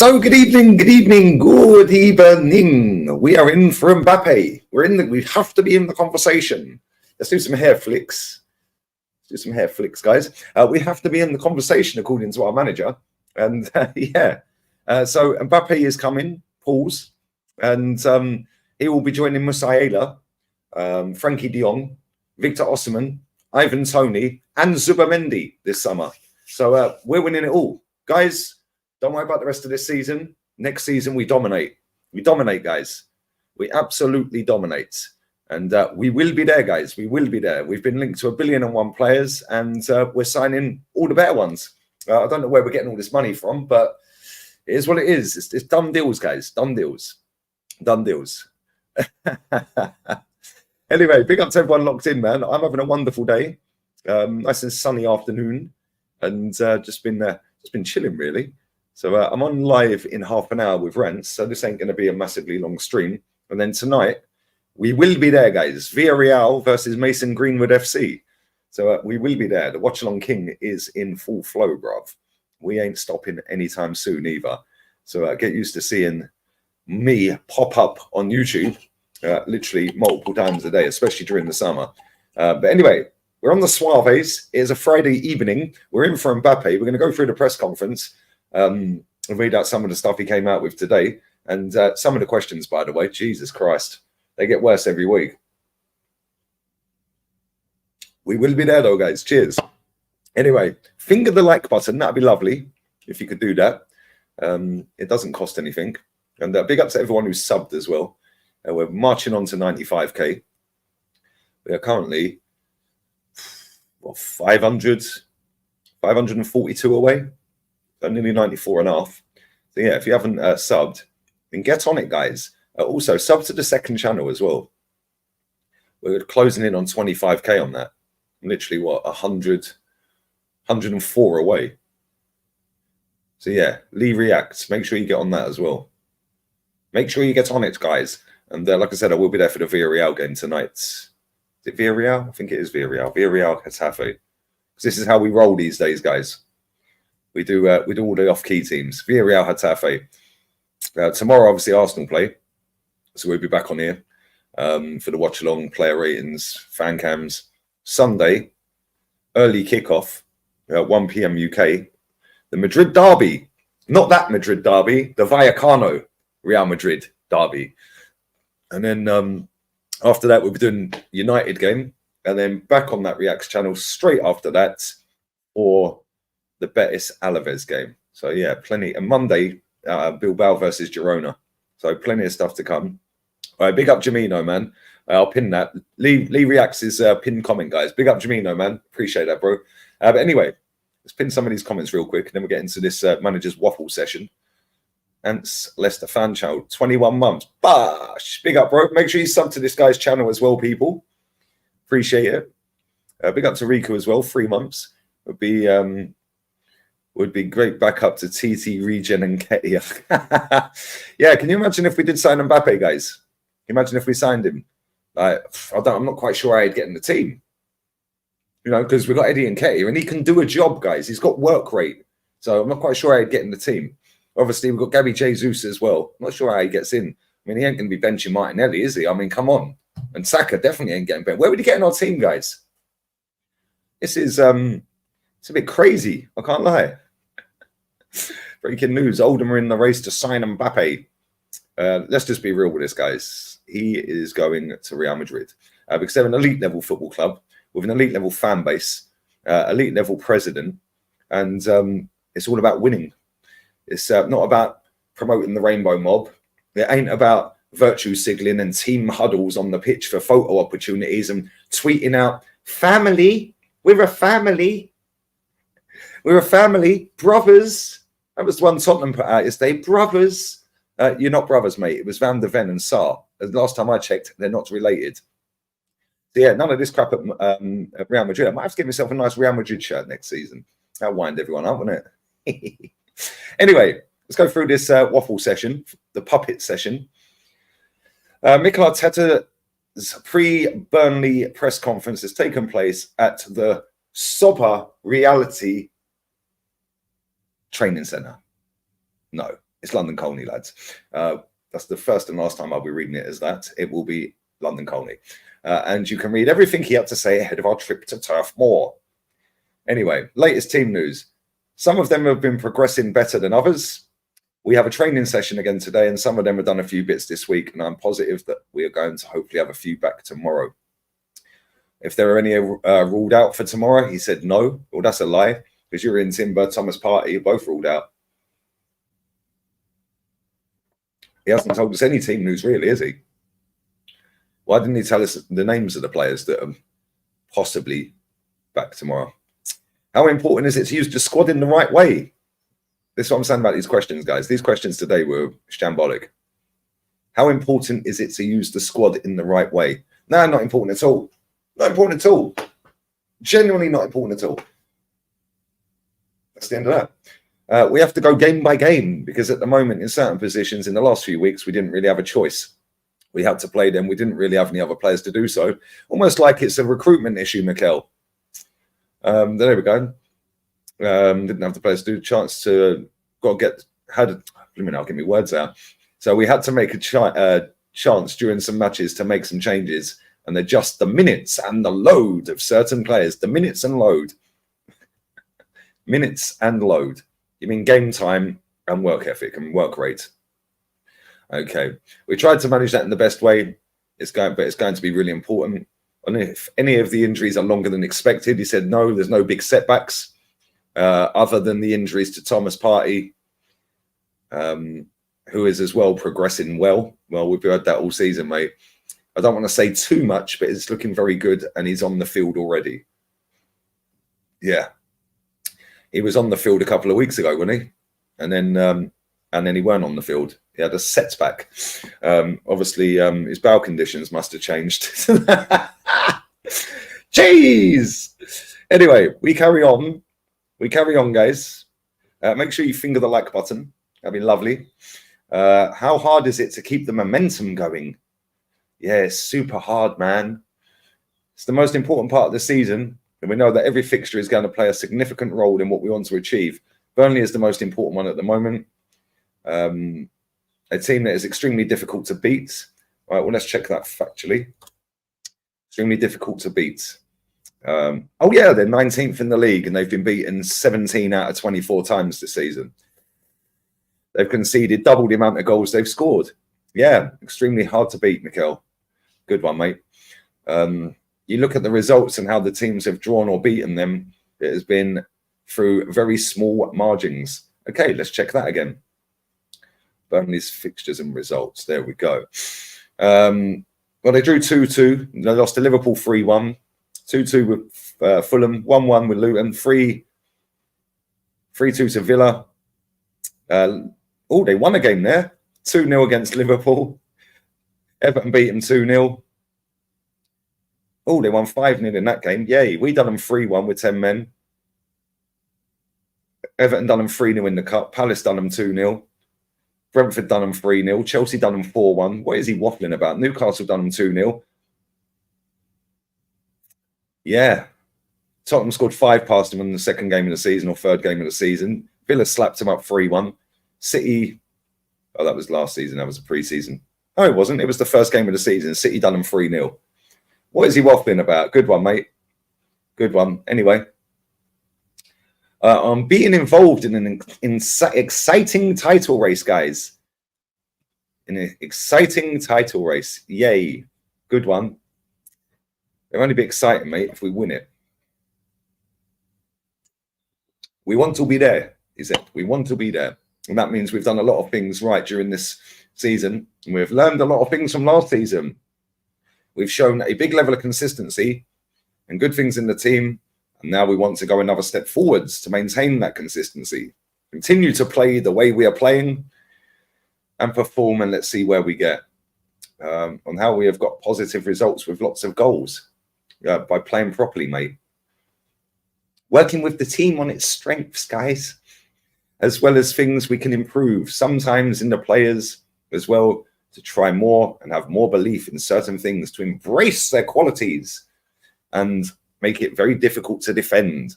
So good evening. We are in for Mbappe. We have to be in the conversation. Let's do some hair flicks. Guys. We have to be in the conversation according to our manager. And so Mbappe is coming, pause, and he will be joining Musiala, Frankie de Jong, Victor Osimhen, Ivan Toney, and Zubamendi this summer. So we're winning it all, guys. Don't worry about the rest of this season. Next season, we dominate. We dominate, guys. We absolutely dominate. And we will be there, guys. We will be there. We've been linked to 1,000,001 players, and we're signing all the better ones. I don't know where we're getting all this money from, but it is what it is. It's done deals, guys. Done deals. Done deals. Anyway, big up to everyone locked in, man. I'm having a wonderful day. Nice and sunny afternoon. And just been chilling, really. So I'm on live in half an hour with Rents, so this ain't going to be a massively long stream. And then tonight, we will be there, guys. Villarreal versus Mason Greenwood FC. So we will be there. The Watch-Along King is in full flow, bruv. We ain't stopping anytime soon either. So get used to seeing me pop up on YouTube literally multiple times a day, especially during the summer. But anyway, we're on the Suaves. It is a Friday evening. We're in for Mbappe. We're going to go through the press conference. And read out some of the stuff he came out with today, and some of the questions, by the way. Jesus Christ, they get worse every week. We will be there though, guys. Cheers. Anyway, finger the like button. That'd be lovely if you could do that. It doesn't cost anything. And big up to everyone who's subbed as well. We're marching on to 95k. We are currently 542 away. Nearly 94 and a half. So yeah, if you haven't subbed, then get on it, guys. Also, sub to the second channel as well. We're closing in on 25k on that. Literally, 104 away. So yeah, Lee reacts. Make sure you get on that as well. Make sure you get on it, guys. And like I said, I will be there for the Villarreal game tonight. Is it Villarreal? I think it is Villarreal. Villarreal Getafe. Because this is how we roll these days, guys. We do all the off-key teams. Villarreal Getafe. Tomorrow, obviously, Arsenal play. So we'll be back on here for the watch-along, player ratings, fan cams. Sunday, early kickoff, 1 p.m. UK. The Madrid derby. Not that Madrid derby. The Vallecano Real Madrid derby. And then after that, we'll be doing United game. And then back on that Reacts channel straight after that. Or the Betis Alaves game. So yeah, plenty. And Monday, Bilbao versus Girona. So plenty of stuff to come. All right, big up Jamino, man. I'll pin that. Lee reacts his pinned comment, guys. Big up Jamino, man. Appreciate that, bro. But anyway, let's pin some of these comments real quick. And then we'll get into this manager's waffle session. Ants Leicester fan channel, 21 months. Bash. Big up, bro. Make sure you sub to this guy's channel as well, people. Appreciate it. Big up to Riku as well. 3 months. Would be great backup to TT, Regen, and Ketia. Yeah, can you imagine if we did sign Mbappe, guys? Can you imagine if we signed him? I'm not quite sure I'd get in the team. You know, because we've got Eddie and Ketia, and he can do a job, guys. He's got work rate. So I'm not quite sure I'd get in the team. Obviously, we've got Gabby Jesus as well. I'm not sure how he gets in. I mean, he ain't going to be benching Martinelli, is he? I mean, come on. And Saka definitely ain't getting benched. Where would he get in our team, guys? This is... it's a bit crazy, I can't lie. Breaking news, Oldham are in the race to sign Mbappe. Let's just be real with this, guys. He is going to Real Madrid because they're an elite level football club with an elite level fan base, elite level president, and it's all about winning. It's not about promoting the rainbow mob. It ain't about virtue signaling and team huddles on the pitch for photo opportunities and tweeting out, family, we're a family. We're a family, brothers. That was the one Tottenham put out yesterday. Brothers. You're not brothers, mate. It was Van der Ven and Saar. The last time I checked, they're not related. So yeah, none of this crap at Real Madrid. I might have to get myself a nice Real Madrid shirt next season. That'll wind everyone up, won't it? Anyway, let's go through this waffle session, the puppet session. Mikel Arteta's pre-Burnley press conference has taken place at the Soba Reality Training Center. No, It's London Colney, lads. That's the first and last time I'll be reading it as that. It will be London Colney. And you can read everything he had to say ahead of our trip to Turf Moor. Anyway, latest team news. Some of them have been progressing better than others. We have a training session again today, and some of them have done a few bits this week, and I'm positive that we are going to hopefully have a few back tomorrow. If there are any ruled out for tomorrow, he said no. Well, that's a lie, because you're in Timber, Thomas Partey, both ruled out. He hasn't told us any team news, really, has he? Why didn't he tell us the names of the players that are possibly back tomorrow? How important is it to use the squad in the right way? This is what I'm saying about these questions, guys. These questions today were shambolic. How important is it to use the squad in the right way? No, not important at all. Not important at all. Genuinely not important at all. That's the end of that. We have to go game by game because at the moment in certain positions in the last few weeks, we didn't really have a choice. We had to play them. We didn't really have any other players to do so. Almost like it's a recruitment issue, Mikel. There we go. Didn't have the players to do. Chance to I'll get me words out. So we had to make a chance during some matches to make some changes and adjust the minutes and the load of certain players. The minutes and load. Minutes and load. You mean game time and work ethic and work rate. Okay. We tried to manage that in the best way. It's going to be really important. And if any of the injuries are longer than expected, he said, no, there's no big setbacks other than the injuries to Thomas Partey, who is as well progressing well. Well, we've heard that all season, mate. I don't want to say too much, but it's looking very good and he's on the field already. Yeah. He was on the field a couple of weeks ago, wasn't he? And then he weren't on the field. He had a setback. Obviously, his bowel conditions must have changed. Jeez! Anyway, we carry on. We carry on, guys. Make sure you finger the like button. That'd be lovely. How hard is it to keep the momentum going? Yeah, it's super hard, man. It's the most important part of the season. And we know that every fixture is going to play a significant role in what we want to achieve. Burnley is the most important one at the moment. A team that is extremely difficult to beat. All right, well, let's check that factually. Extremely difficult to beat. Oh, yeah, they're 19th in the league and they've been beaten 17 out of 24 times this season. They've conceded double the amount of goals they've scored. Yeah, extremely hard to beat, Mikel. Good one, mate. You look at the results and how the teams have drawn or beaten them. It has been through very small margins. Okay, let's check that again. Burnley's fixtures and results. There we go. Well, they drew 2-2. They lost to Liverpool 3-1. 2-2 with Fulham. 1-1 with Luton. 3-2 to Villa. They won a game there. 2-0 against Liverpool. Everton beat them 2-0. Oh, they won 5-0 in that game. Yay. We done them 3-1 with 10 men. Everton done them 3-0 in the Cup. Palace done them 2-0. Brentford done them 3-0. Chelsea done them 4-1. What is he waffling about? Newcastle done them 2-0. Yeah. Tottenham scored 5 past them in the second game of the season or third game of the season. Villa slapped them up 3-1. City, that was last season. That was a pre-season. No, it wasn't. It was the first game of the season. City done them 3-0. What is he waffling about? Good one, mate. Good one. Anyway. I'm being involved in an exciting title race, guys. In an exciting title race. Yay. Good one. It'll only be exciting, mate, if we win it. We want to be there, he said. We want to be there. And that means we've done a lot of things right during this season. And we've learned a lot of things from last season. We've shown a big level of consistency and good things in the team. And now we want to go another step forwards to maintain that consistency. Continue to play the way we are playing and perform, and let's see where we get. On how we have got positive results with lots of goals by playing properly, mate. Working with the team on its strengths, guys, as well as things we can improve. Sometimes in the players as well, to try more and have more belief in certain things, to embrace their qualities and make it very difficult to defend.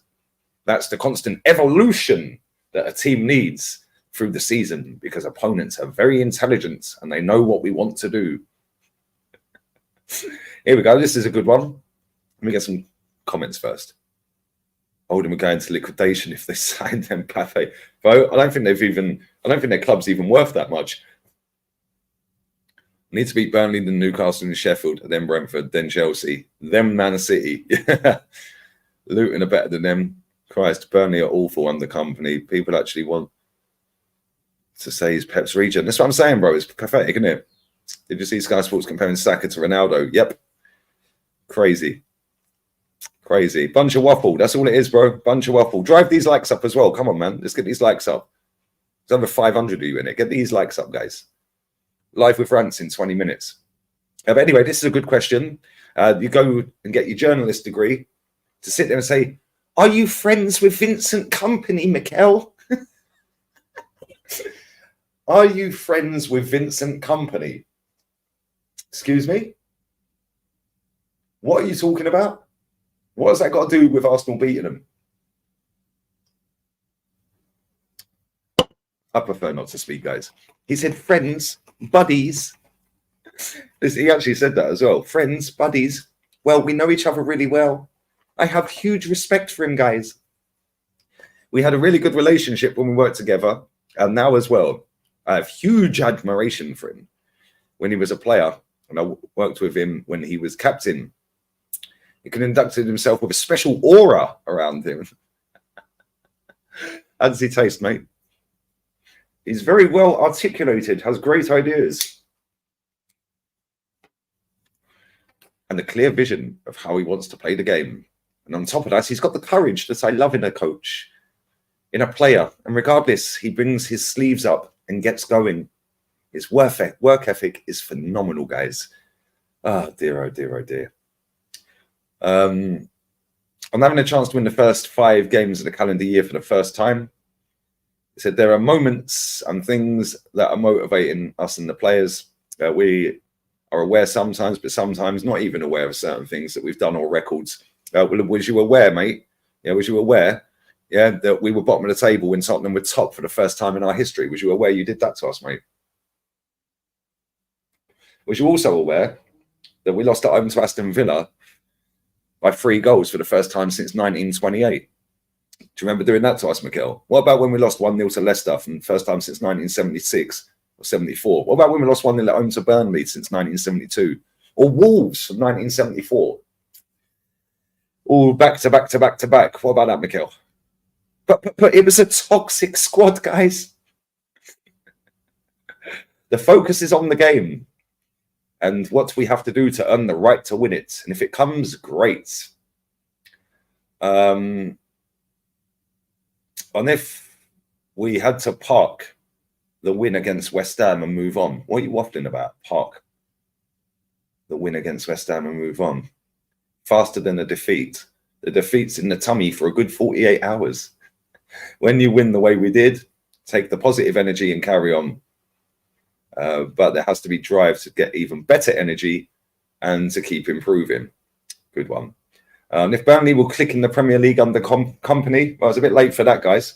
That's the constant evolution that a team needs through the season because opponents are very intelligent and they know what we want to do. Here we go. This is a good one. Let me get some comments first. Oldham are going to liquidation if they signed Mbappe. But I don't think their club's even worth that much. Need to beat Burnley, then Newcastle and Sheffield, then Brentford, then Chelsea, then Man City. Luton are better than them. Christ, Burnley are awful under company. People actually want to say he's Pep's region. That's what I'm saying, bro. It's pathetic, isn't it? Did you see Sky Sports comparing Saka to Ronaldo? Yep. Crazy. Crazy. Bunch of waffle. That's all it is, bro. Bunch of waffle. Drive these likes up as well. Come on, man. Let's get these likes up. There's over 500 of you in it. Get these likes up, guys. Live with rants in 20 minutes. But anyway, this is a good question. You go and get your journalist degree to sit there and say, are you friends with Vincent Kompany, Mikel? Are you friends with Vincent Kompany? Excuse me? What are you talking about? What has that got to do with Arsenal beating them? I prefer not to speak, guys. He said friends, buddies. He actually said that as well. Friends, buddies. Well, we know each other really well. I have huge respect for him, guys. We had a really good relationship when we worked together, and now as well. I have huge admiration for him when he was a player, and I worked with him when he was captain. He conducted himself with a special aura around him. How does he taste, mate? He's very well articulated, has great ideas, and a clear vision of how he wants to play the game. And on top of that, he's got the courage that I love in a coach, in a player. And regardless, he brings his sleeves up and gets going. His work ethic is phenomenal, guys. Oh, dear, oh, dear, oh, dear. I'm having a chance to win the first 5 games of the calendar year for the first time. He said there are moments and things that are motivating us and the players. We are aware sometimes, but sometimes not even aware of certain things that we've done or records. Was you aware, mate? Yeah, was you aware? Yeah, that we were bottom of the table when Tottenham were top for the first time in our history. Was you aware you did that to us, mate? Was you also aware that we lost at home to Aston Villa by 3 goals for the first time since 1928? Do you remember doing that to us, Mikel? What about when we lost 1-0 to Leicester for the first time since 1976 or 74? What about when we lost 1-0 at home to Burnley since 1972? Or Wolves from 1974? All back to back to back to back. What about that, Mikel? But it was a toxic squad, guys. The focus is on the game and what we have to do to earn the right to win it. And if it comes, great. And if we had to park the win against West Ham and move on, what are you waffling about? Park the win against West Ham and move on. Faster than a defeat. The defeat's in the tummy for a good 48 hours. When you win the way we did, take the positive energy and carry on. But there has to be drive to get even better energy and to keep improving. Good one. If Burnley will click in the Premier League under Kompany, well, I was a bit late for that, guys.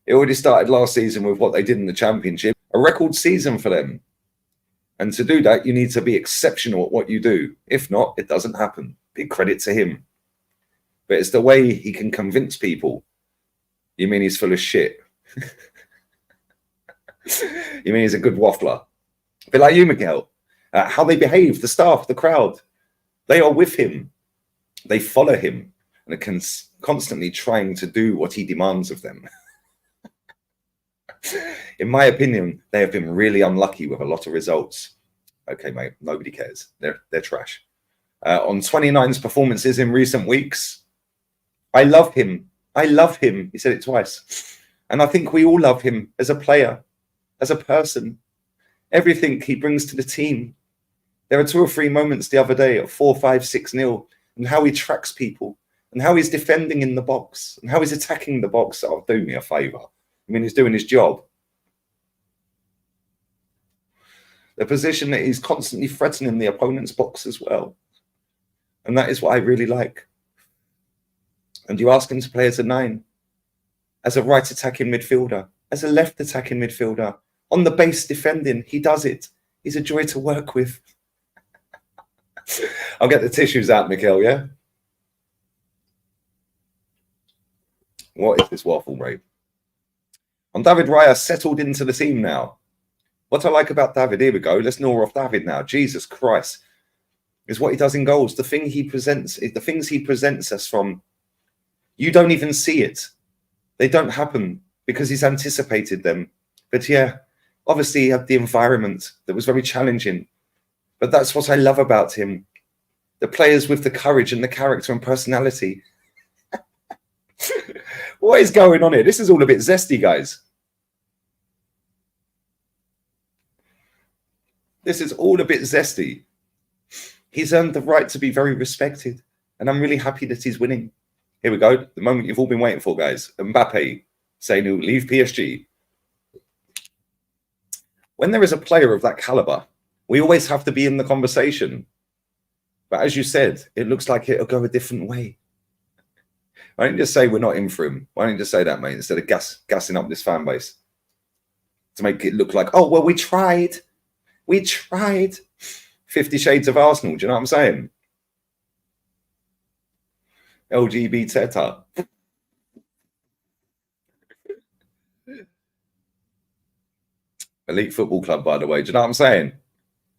It already started last season with what they did in the Championship. A record season for them. And to do that, you need to be exceptional at what you do. If not, it doesn't happen. Big credit to him. But it's the way he can convince people. You mean he's full of shit? You mean he's a good waffler? A bit like you, Miguel. How they behave, the staff, the crowd. They are with him. They follow him. And are constantly trying to do what he demands of them. In my opinion, they have been really unlucky with a lot of results. Okay, mate, nobody cares. They're trash. On 29's performances in recent weeks, I love him. I love him. He said it twice. And I think we all love him as a player, as a person. Everything he brings to the team. There were 2 or 3 moments the other day at 4-5-6-0, and how he tracks people, and how he's defending in the box, and how he's attacking the box. Oh, do me a favour. I mean, he's doing his job. The position that he's constantly threatening the opponent's box as well. And that is what I really like. And you ask him to play as a 9. as a right attacking midfielder, as a left attacking midfielder, on the base defending. He does it. He's a joy to work with. I'll get the tissues out, Mikel, yeah? What is this waffle, mate? And David Raya settled into the team now. What I like about David, here we go. Let's gnaw off David now. Jesus Christ. Is what he does in goals. The things he presents us from, you don't even see it. They don't happen because he's anticipated them. But yeah, obviously he had the environment that was very challenging. But that's what I love about him. The players with the courage and the character and personality. What is going on here? This is all a bit zesty, guys. This is all a bit zesty. He's earned the right to be very respected. And I'm really happy that he's winning. Here we go. The moment you've all been waiting for, guys. Mbappe saying he'll leave PSG. When there is a player of that caliber, we always have to be in the conversation. But as you said, it looks like it'll go a different way. Why don't you just say we're not in for him? Why don't you just say that, mate, instead of gassing up this fan base? To make it look like, oh, well, we tried. We tried. 50 Shades of Arsenal, do you know what I'm saying? LGBT. Elite Football Club, by the way. Do you know what I'm saying?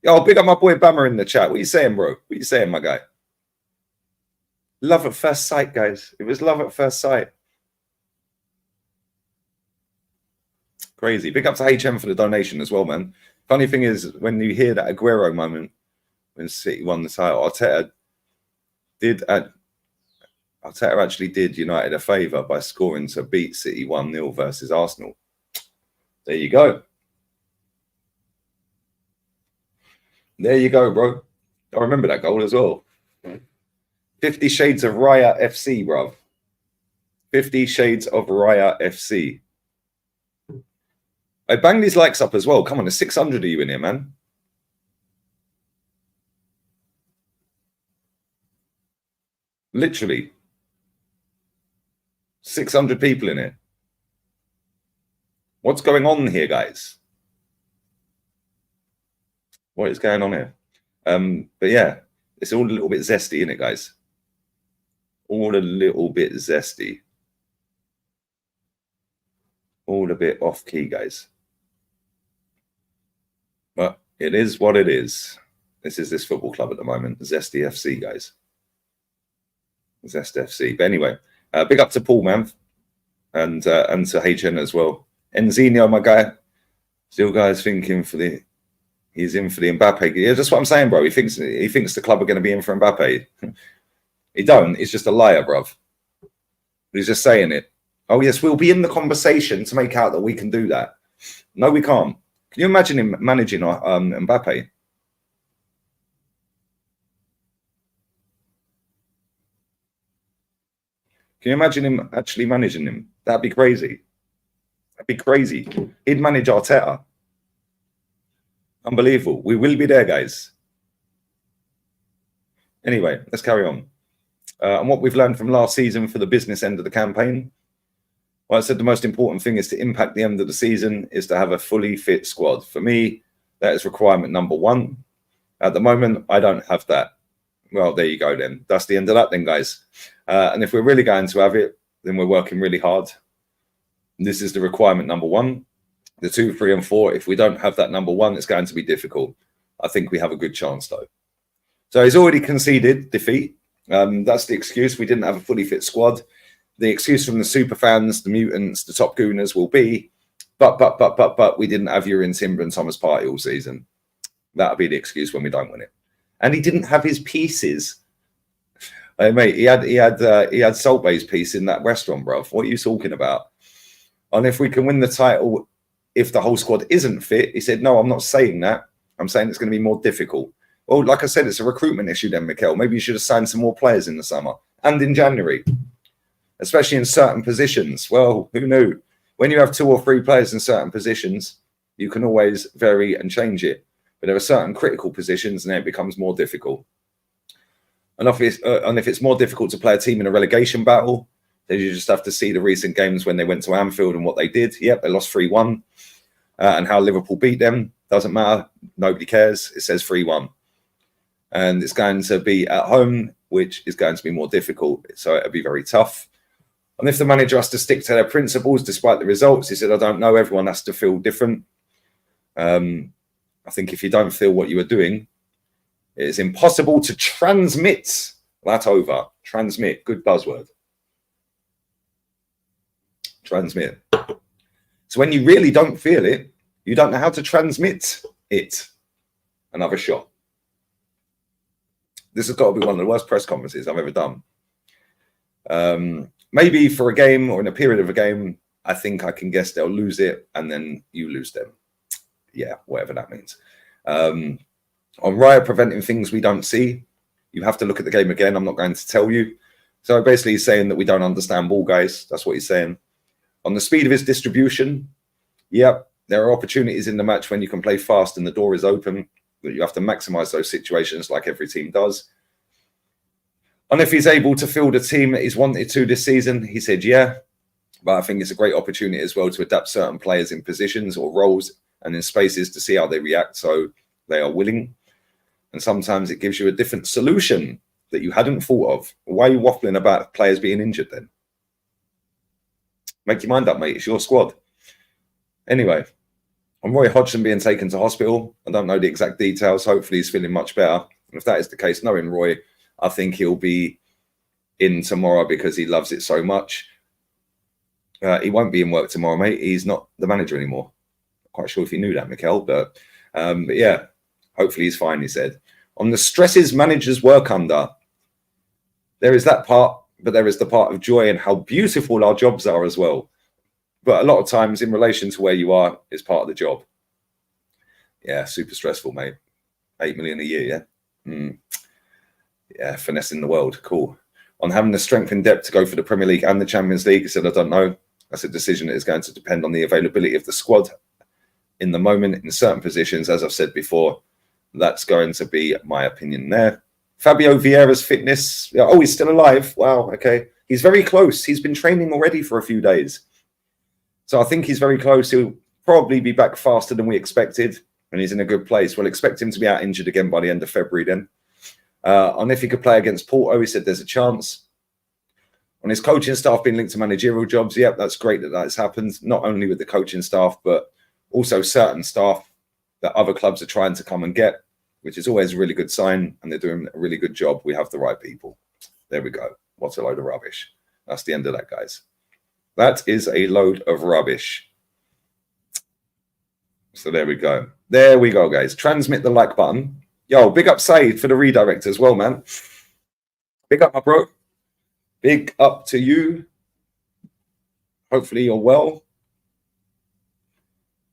Yo, big up my boy Bammer in the chat. What are you saying, bro? What are you saying, my guy? Love at first sight, guys. It was love at first sight. Crazy. Big up to HM for the donation as well, man. Funny thing is, when you hear that Aguero moment, when City won the title, Arteta actually did United a favour by scoring to beat City 1-0 versus Arsenal. There you go. There you go, bro. I remember that goal as well. 50 Shades of Raya FC, bro. 50 Shades of Raya FC. I bang these likes up as well. Come on, there's 600 of you in here, man. Literally. 600 people in here. What's going on here, guys? What is going on here? But yeah, it's all a little bit zesty, isn't it, guys? All a little bit zesty. All a bit off key, guys. But it is what it is. This is this football club at the moment. Zesty FC, guys. Zest FC. But anyway, big up to Paul, man. And to HN as well. Enzino, my guy. Still guys thinking for the... He's in for the Mbappe. Yeah, that's what I'm saying, bro. He thinks the club are going to be in for Mbappe. He don't. He's just a liar, bruv. He's just saying it. Oh, yes, we'll be in the conversation to make out that we can do that. No, we can't. Can you imagine him managing Mbappe? Can you imagine him actually managing him? That'd be crazy. That'd be crazy. He'd manage Arteta. Unbelievable. We will be there, guys. Anyway, let's carry on. And what we've learned from last season for the business end of the campaign. Well, I said the most important thing is to impact the end of the season is to have a fully fit squad. For me, that is requirement number one. At the moment, I don't have that. Well, there you go then. That's the end of that then, guys. And if we're really going to have it, then we're working really hard. This is the requirement number one. The 2, 3, and 4, if we don't have that number one, it's going to be difficult. I think we have a good chance, though. So he's already conceded defeat. That's the excuse. We didn't have a fully fit squad. The excuse from the super fans, the mutants, the top gooners will be, but we didn't have Urian Timber and Thomas Partey all season. That'll be the excuse when we don't win it. And he didn't have his pieces. Hey, mate, he had Salt Bay's piece in that restaurant, bruv. What are you talking about? And if we can win the title, if the whole squad isn't fit, he said, no, I'm not saying that. I'm saying it's going to be more difficult. Well, like I said, it's a recruitment issue then, Mikel. Maybe you should have signed some more players in the summer and in January, especially in certain positions. Well, who knew? When you have 2 or 3 players in certain positions, you can always vary and change it. But there are certain critical positions and then it becomes more difficult. And if it's more difficult to play a team in a relegation battle, You just have to see the recent games when they went to Anfield and what they did. Yep, they lost 3-1. And how Liverpool beat them. Doesn't matter. Nobody cares. It says 3-1. And it's going to be at home, which is going to be more difficult. So it'll be very tough. And if the manager has to stick to their principles despite the results, he said, I don't know. Everyone has to feel different. I think if you don't feel what you are doing, it's impossible to transmit that over. Transmit. Good buzzword. Transmit. So when you really don't feel it, you don't know how to transmit it. Another shot. This has got to be one of the worst press conferences I've ever done. Maybe for a game or in a period of a game, I think I can guess they'll lose it and then you lose them. Yeah, whatever that means. On Raya preventing things we don't see, you have to look at the game again. I'm not going to tell you. So basically he's saying that we don't understand ball, guys. That's what he's saying. On the speed of his distribution, yep, there are opportunities in the match when you can play fast and the door is open, that you have to maximize those situations like every team does. And if he's able to field a team that he's wanted to this season, he said, yeah. But I think it's a great opportunity as well to adapt certain players in positions or roles and in spaces to see how they react so they are willing. And sometimes it gives you a different solution that you hadn't thought of. Why are you waffling about players being injured then? Make your mind up, mate. It's your squad. Anyway, on Roy Hodgson being taken to hospital, I don't know the exact details. Hopefully he's feeling much better. And if that is the case, knowing Roy, I think he'll be in tomorrow because he loves it so much. He won't be in work tomorrow, mate. He's not the manager anymore. Not quite sure if you knew that, Mikel, but yeah, hopefully he's fine, he said. On the stresses managers work under, there is that part, but there is the part of joy and how beautiful our jobs are as well. But a lot of times in relation to where you are is part of the job. Yeah, super stressful, mate. 8 million a year, yeah? Yeah, finessing the world. Cool. On having the strength and depth to go for the Premier League and the Champions League, he said, I don't know. That's a decision that is going to depend on the availability of the squad in the moment in certain positions. As I've said before, that's going to be my opinion there. Fabio Vieira's fitness. Oh, he's still alive. Wow, okay. He's very close. He's been training already for a few days. So I think he's very close. He'll probably be back faster than we expected, and he's in a good place. We'll expect him to be out injured again by the end of February then. And if he could play against Porto, he said there's a chance. On his coaching staff being linked to managerial jobs, yep, that's great that that's happened, not only with the coaching staff, but also certain staff that other clubs are trying to come and get, which is always a really good sign, and they're doing a really good job. We have the right people. There we go. What a load of rubbish. That's the end of that, guys. That is a load of rubbish. So there we go. There we go, guys. Transmit the like button. Yo, big up Said for the redirect as well, man. Big up, my bro. Big up to you. Hopefully you're well.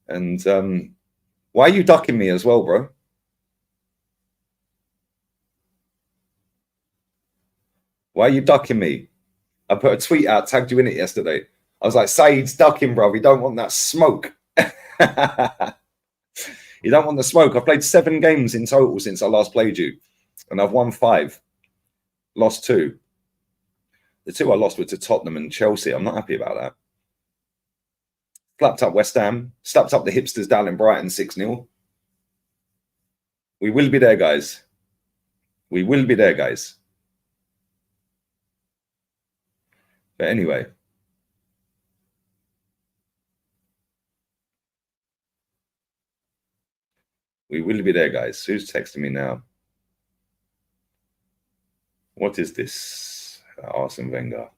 And why are you ducking me as well, bro? Why are you ducking me? I put a tweet out, tagged you in it yesterday. I was like, Said's ducking, bro. We don't want that smoke. You don't want the smoke. I've played 7 games in total since I last played you. And I've won 5. Lost 2. The 2 I lost were to Tottenham and Chelsea. I'm not happy about that. Flapped up West Ham. Slapped up the hipsters down in Brighton 6-0. We will be there, guys. We will be there, guys. But anyway. We will be there, guys. Who's texting me now? What is this? Arsene Wenger.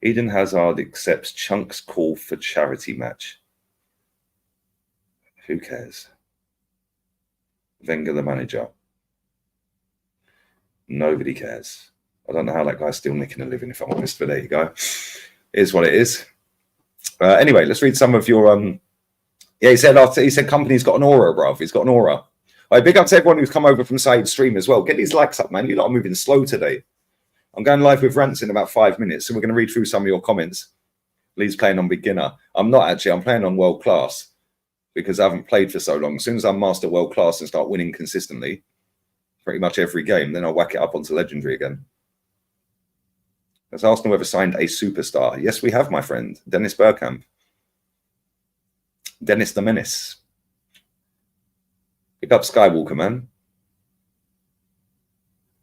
Eden Hazard accepts Chunk's call for charity match. Who cares? Wenger, the manager. Nobody cares. I don't know how that guy's still making a living, if I'm honest, but there you go. It is what it is. Anyway, let's read some of your... Yeah, he said company's got an aura, bruv. He's got an aura. All right, big up to everyone who's come over from Said's stream as well. Get these likes up, man. You're not moving slow today. I'm going live with rants in about 5 minutes, so we're going to read through some of your comments. Lee's playing on beginner. I'm not actually. I'm playing on world class because I haven't played for so long. As soon as I master world class and start winning consistently, pretty much every game, then I'll whack it up onto legendary again. Has Arsenal ever signed a superstar? Yes, we have, my friend. Dennis Bergkamp. Dennis the Menace. Pick up Skywalker, man.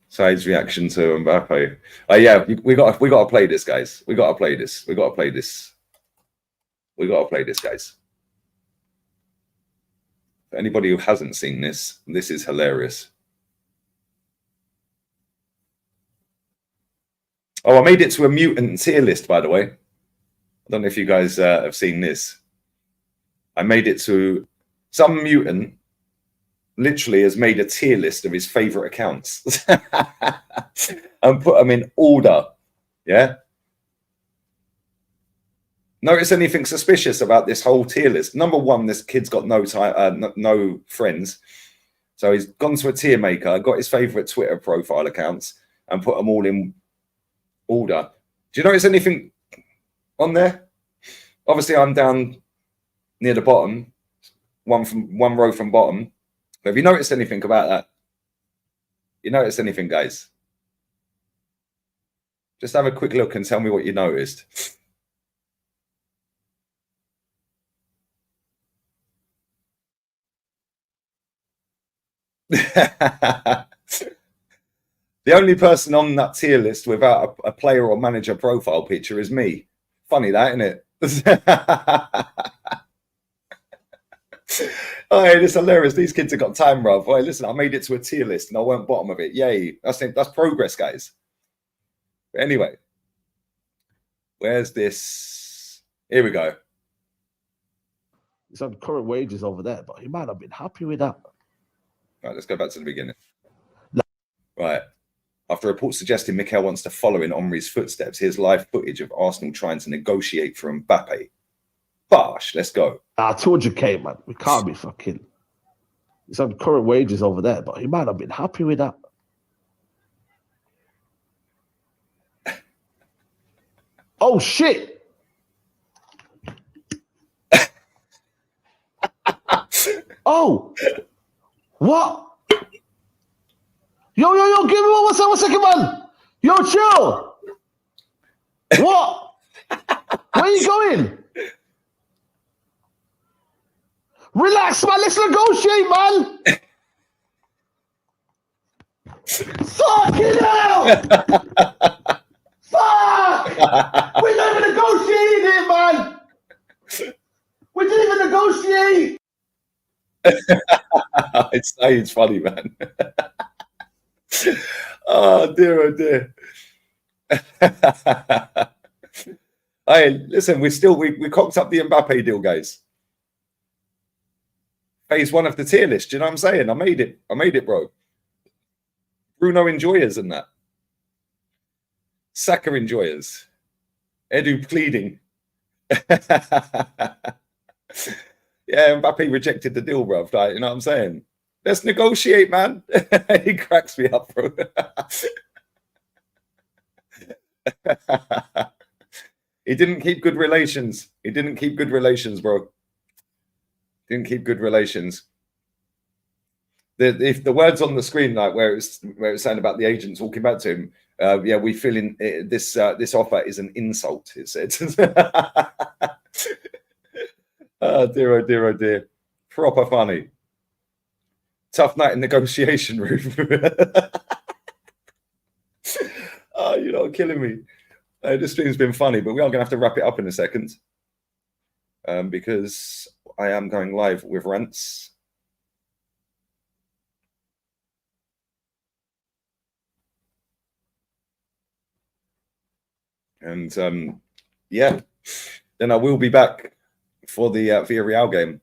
Side's reaction to Mbappe. Yeah, we got to play this, guys. We got to play this. We got to play this. We got to play this, guys. For anybody who hasn't seen this, this is hilarious. Oh, I made it to a mutant tier list, by the way. I don't know if you guys have seen this. I made it to some mutant. Literally has made a tier list of his favorite accounts and put them in order. Yeah. Notice anything suspicious about this whole tier list? Number one, this kid's got no friends. So he's gone to a tier maker, got his favorite Twitter profile accounts and put them all in order. Do you notice anything on there? Obviously, I'm down near the bottom, one row from bottom. Have you noticed anything about that? You noticed anything, guys? Just have a quick look and tell me what you noticed. The only person on that tier list without a player or manager profile picture is me. Funny that, isn't it? Oh, hey, it's hilarious. These kids have got time, bruv. Oh, listen, I made it to a tier list and I weren't bottom of it. Yay. That's progress, guys. But anyway, where's this? Here we go. He's on current wages over there, but he might have been happy with that. Right, let's go back to the beginning. Right. After reports suggesting Mikel wants to follow in Henry's footsteps, here's live footage of Arsenal trying to negotiate for Mbappe. Bosh, let's go. I told you, Kate, man. We can't be fucking. He's on current wages over there, but he might have been happy with that. Oh, shit. Oh. What? Yo, give me one second, man. Yo, chill. What? Where are you going? Relax, man. Let's negotiate, man. Fucking hell. Fuck. We're not even negotiating here, man. We didn't even negotiate. It's funny, man. Oh dear. Hey, listen, we cocked up the Mbappe deal, guys. Phase one of the tier list. Do you know what I'm saying? I made it, bro. Bruno enjoyers and that. Saka enjoyers. Edu pleading. Yeah, Mbappe rejected the deal, bro. Like, you know what I'm saying? Let's negotiate, man. He cracks me up, bro. He didn't keep good relations. Bro. Didn't keep good relations. If the words on the screen, like where it's saying about the agent talking back to him, yeah, we feel in this offer is an insult. It said. Oh dear. Proper funny. Tough night in negotiation room. Oh, you're not killing me. This stream's been funny, but we are going to have to wrap it up in a second. Because I am going live with rants. And yeah, then I will be back for the Villarreal game.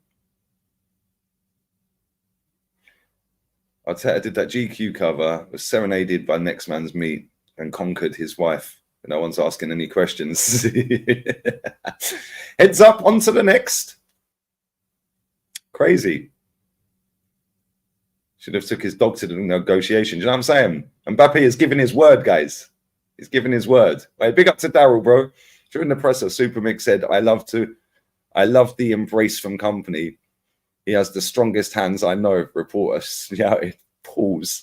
Arteta did that GQ cover, was serenaded by next man's meat and conquered his wife. No one's asking any questions. Heads up, on to the next. Crazy. Should have took his dog to the negotiation. Do you know what I'm saying? Mbappe has given his word, guys. He's given his word. Right, big up to Daryl, bro. During the presser, Supermix said, I love the embrace from company. He has the strongest hands I know, reporter shouted. Pause.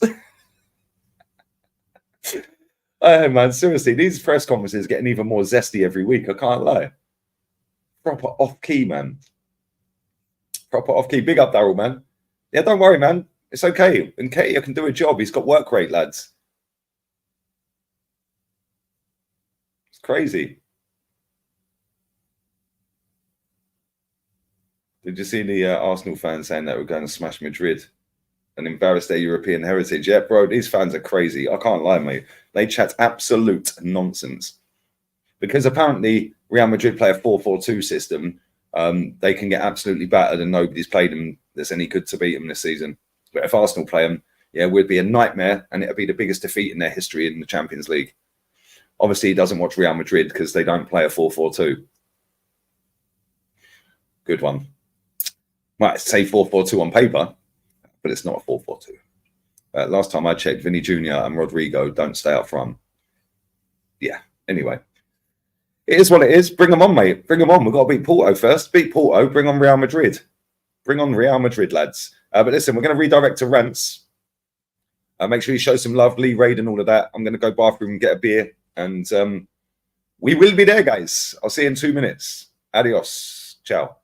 Oh man, seriously, these press conferences getting even more zesty every week. I can't lie. Proper off key, man. Proper off key. Big up, Daryl, man. Yeah, don't worry, man. It's okay. And Nketiah can do a job. He's got work rate, lads. It's crazy. Did you see the Arsenal fans saying that we're going to smash Madrid and embarrass their European heritage? Yeah, bro, these fans are crazy. I can't lie, mate. They chat absolute nonsense. Because apparently Real Madrid play a 4-4-2 system. They can get absolutely battered and nobody's played them that's any good to beat them this season. But if Arsenal play them, yeah, it would be a nightmare and it'd be the biggest defeat in their history in the Champions League. Obviously, he doesn't watch Real Madrid because they don't play a 4-4-2. Good one. Might say 4-4-2 on paper, but it's not a 4-4-2. Last time I checked, Vinny Jr. and Rodrigo don't stay up front. Yeah, anyway. It is what it is. Bring them on, mate. Bring them on. We've got to beat Porto first. Beat Porto. Bring on Real Madrid. Bring on Real Madrid, lads. But listen, we're going to redirect to rants. Make sure you show some love, Lee Raid and all of that. I'm going to go bathroom and get a beer. And we will be there, guys. I'll see you in 2 minutes. Adios. Ciao.